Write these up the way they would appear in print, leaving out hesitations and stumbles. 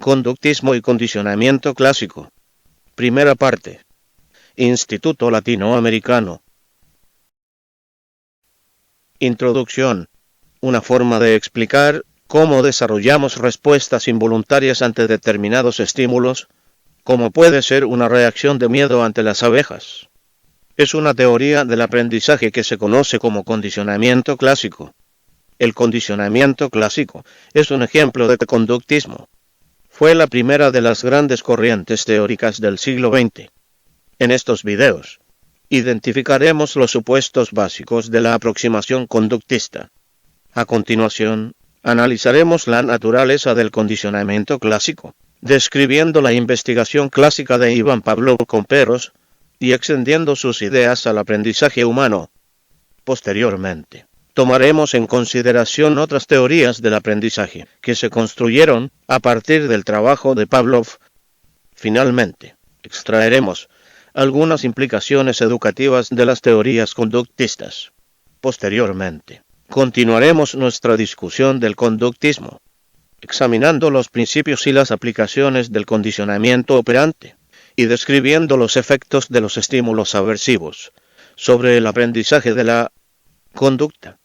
Conductismo y condicionamiento clásico. Primera parte. Instituto Latinoamericano. Introducción. Una forma de explicar cómo desarrollamos respuestas involuntarias ante determinados estímulos, como puede ser una reacción de miedo ante las abejas. Es una teoría del aprendizaje que se conoce como condicionamiento clásico. El condicionamiento clásico es un ejemplo de conductismo. Fue la primera de las grandes corrientes teóricas del siglo XX. En estos videos, identificaremos los supuestos básicos de la aproximación conductista. A continuación, analizaremos la naturaleza del condicionamiento clásico, describiendo la investigación clásica de Ivan Pavlov con perros y extendiendo sus ideas al aprendizaje humano. Posteriormente, tomaremos en consideración otras teorías del aprendizaje que se construyeron a partir del trabajo de Pavlov. Finalmente, extraeremos algunas implicaciones educativas de las teorías conductistas. Posteriormente, continuaremos nuestra discusión del conductismo, examinando los principios y las aplicaciones del condicionamiento operante y describiendo los efectos de los estímulos aversivos sobre el aprendizaje de la conducta.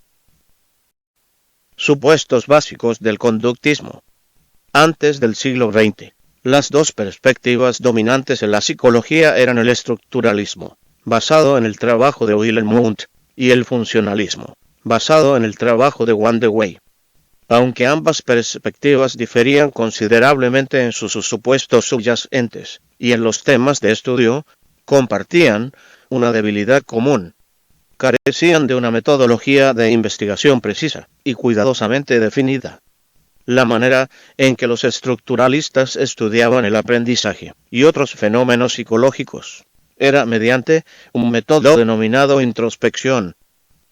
Supuestos básicos del conductismo. Antes del siglo XX, las dos perspectivas dominantes en la psicología eran el estructuralismo, basado en el trabajo de Wilhelm Wundt, y el funcionalismo, basado en el trabajo de Wang Dewey. Aunque ambas perspectivas diferían considerablemente en sus supuestos subyacentes y en los temas de estudio, compartían una debilidad común. Carecían de una metodología de investigación precisa y cuidadosamente definida. La manera en que los estructuralistas estudiaban el aprendizaje y otros fenómenos psicológicos era mediante un método denominado introspección.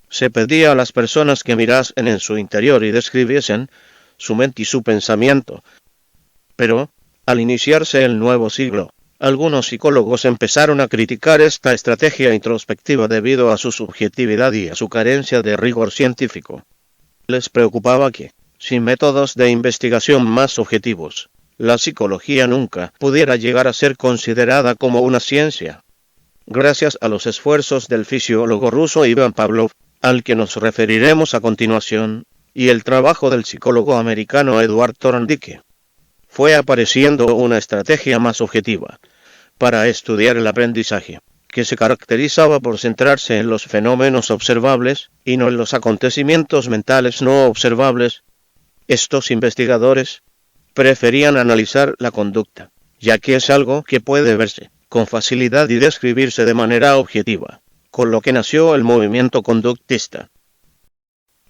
Se pedía a las personas que mirasen en su interior y describiesen su mente y su pensamiento. Pero, al iniciarse el nuevo siglo, algunos psicólogos empezaron a criticar esta estrategia introspectiva debido a su subjetividad y a su carencia de rigor científico. Les preocupaba que, sin métodos de investigación más objetivos, la psicología nunca pudiera llegar a ser considerada como una ciencia. Gracias a los esfuerzos del fisiólogo ruso Ivan Pavlov, al que nos referiremos a continuación, y el trabajo del psicólogo americano Edward Thorndike, fue apareciendo una estrategia más objetiva para estudiar el aprendizaje, que se caracterizaba por centrarse en los fenómenos observables y no en los acontecimientos mentales no observables. Estos investigadores preferían analizar la conducta, ya que es algo que puede verse con facilidad y describirse de manera objetiva, con lo que nació el movimiento conductista.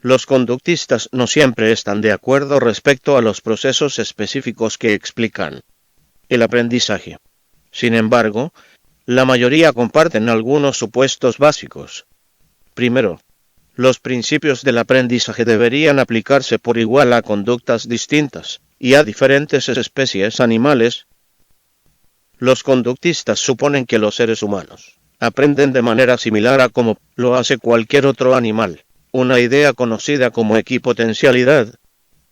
Los conductistas no siempre están de acuerdo respecto a los procesos específicos que explican el aprendizaje. Sin embargo, la mayoría comparten algunos supuestos básicos. Primero, los principios del aprendizaje deberían aplicarse por igual a conductas distintas y a diferentes especies animales. Los conductistas suponen que los seres humanos aprenden de manera similar a como lo hace cualquier otro animal, una idea conocida como equipotencialidad.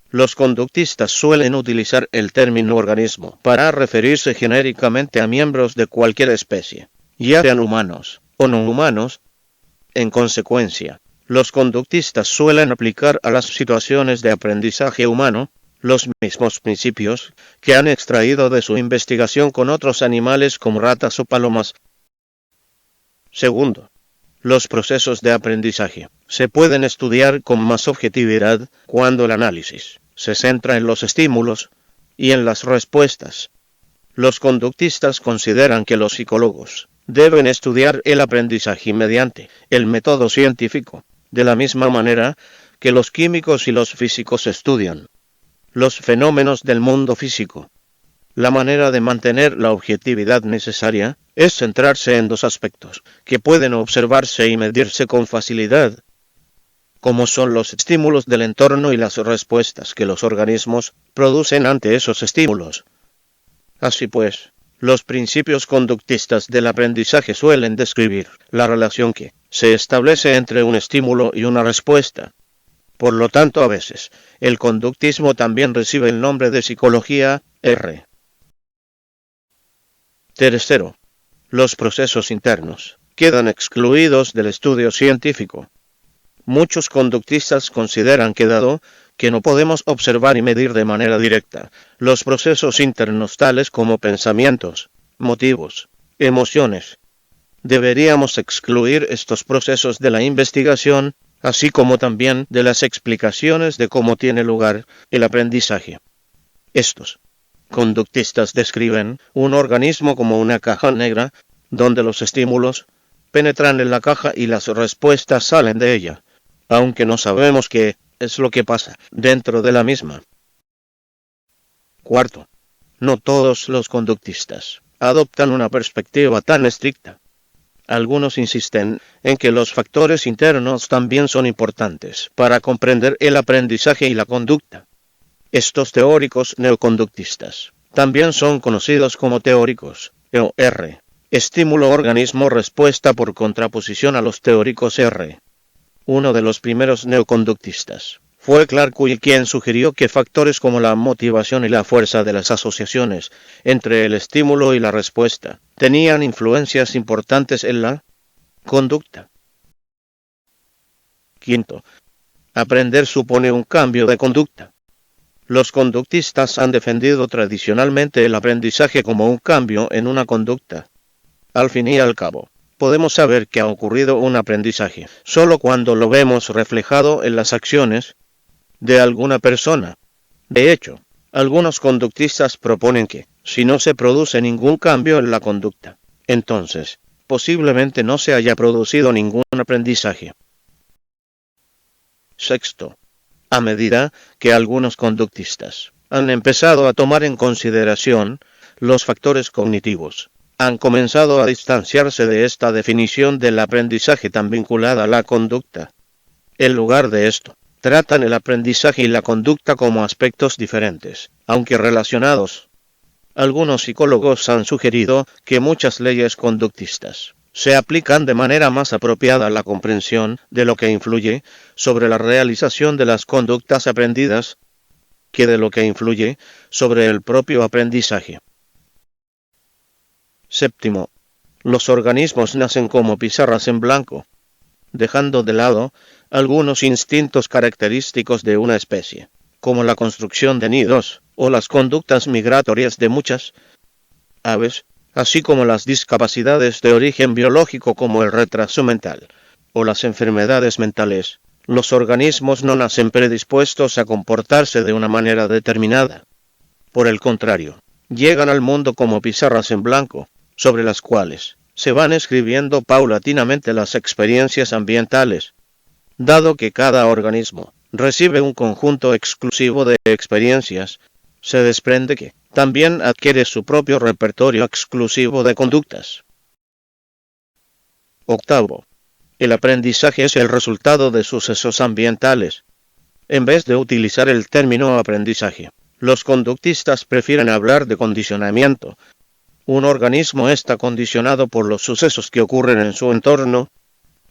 Los conductistas suelen utilizar el término organismo para referirse genéricamente a miembros de cualquier especie, ya sean humanos o no humanos. En consecuencia, los conductistas suelen aplicar a las situaciones de aprendizaje humano los mismos principios que han extraído de su investigación con otros animales como ratas o palomas. Segundo, los procesos de aprendizaje se pueden estudiar con más objetividad cuando el análisis se centra en los estímulos y en las respuestas. Los conductistas consideran que los psicólogos deben estudiar el aprendizaje mediante el método científico, de la misma manera que los químicos y los físicos estudian los fenómenos del mundo físico. La manera de mantener la objetividad necesaria es centrarse en dos aspectos que pueden observarse y medirse con facilidad, como son los estímulos del entorno y las respuestas que los organismos producen ante esos estímulos. Así pues, los principios conductistas del aprendizaje suelen describir la relación que se establece entre un estímulo y una respuesta. Por lo tanto, a veces, el conductismo también recibe el nombre de psicología R. Tercero, los procesos internos quedan excluidos del estudio científico. Muchos conductistas consideran que dado que no podemos observar y medir de manera directa los procesos internos tales como pensamientos, motivos, emociones, deberíamos excluir estos procesos de la investigación, así como también de las explicaciones de cómo tiene lugar el aprendizaje. Estos conductistas describen un organismo como una caja negra, donde los estímulos penetran en la caja y las respuestas salen de ella, aunque no sabemos qué es lo que pasa dentro de la misma. Cuarto, no todos los conductistas adoptan una perspectiva tan estricta. Algunos insisten en que los factores internos también son importantes para comprender el aprendizaje y la conducta. Estos teóricos neoconductistas también son conocidos como teóricos R. Estímulo-organismo-respuesta por contraposición a los teóricos R. Uno de los primeros neoconductistas fue Clark Will, quien sugirió que factores como la motivación y la fuerza de las asociaciones entre el estímulo y la respuesta tenían influencias importantes en la conducta. Quinto, aprender supone un cambio de conducta. Los conductistas han defendido tradicionalmente el aprendizaje como un cambio en una conducta. Al fin y al cabo, podemos saber que ha ocurrido un aprendizaje solo cuando lo vemos reflejado en las acciones de alguna persona. De hecho, algunos conductistas proponen que, si no se produce ningún cambio en la conducta, entonces, posiblemente no se haya producido ningún aprendizaje. Sexto, a medida que algunos conductistas han empezado a tomar en consideración los factores cognitivos, han comenzado a distanciarse de esta definición del aprendizaje tan vinculada a la conducta. En lugar de esto, tratan el aprendizaje y la conducta como aspectos diferentes, aunque relacionados. Algunos psicólogos han sugerido que muchas leyes conductistas se aplican de manera más apropiada a la comprensión de lo que influye sobre la realización de las conductas aprendidas que de lo que influye sobre el propio aprendizaje. Séptimo, los organismos nacen como pizarras en blanco, dejando de lado algunos instintos característicos de una especie, como la construcción de nidos o las conductas migratorias de muchas aves, así como las discapacidades de origen biológico como el retraso mental o las enfermedades mentales. Los organismos no nacen predispuestos a comportarse de una manera determinada. Por el contrario, llegan al mundo como pizarras en blanco, sobre las cuales se van escribiendo paulatinamente las experiencias ambientales. Dado que cada organismo recibe un conjunto exclusivo de experiencias, se desprende que también adquiere su propio repertorio exclusivo de conductas. Octavo, el aprendizaje es el resultado de sucesos ambientales. En vez de utilizar el término aprendizaje, los conductistas prefieren hablar de condicionamiento. Un organismo está condicionado por los sucesos que ocurren en su entorno.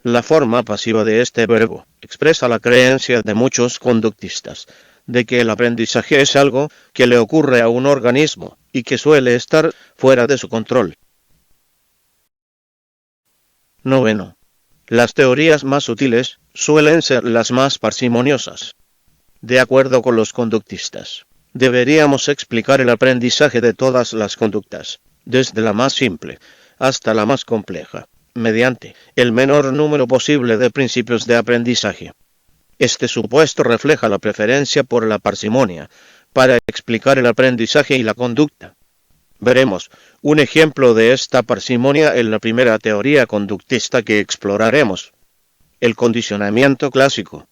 La forma pasiva de este verbo expresa la creencia de muchos conductistas de que el aprendizaje es algo que le ocurre a un organismo y que suele estar fuera de su control. Noveno, las teorías más útiles suelen ser las más parsimoniosas. De acuerdo con los conductistas, deberíamos explicar el aprendizaje de todas las conductas, desde la más simple hasta la más compleja, mediante el menor número posible de principios de aprendizaje. Este supuesto refleja la preferencia por la parsimonia para explicar el aprendizaje y la conducta. Veremos un ejemplo de esta parsimonia en la primera teoría conductista que exploraremos, el condicionamiento clásico.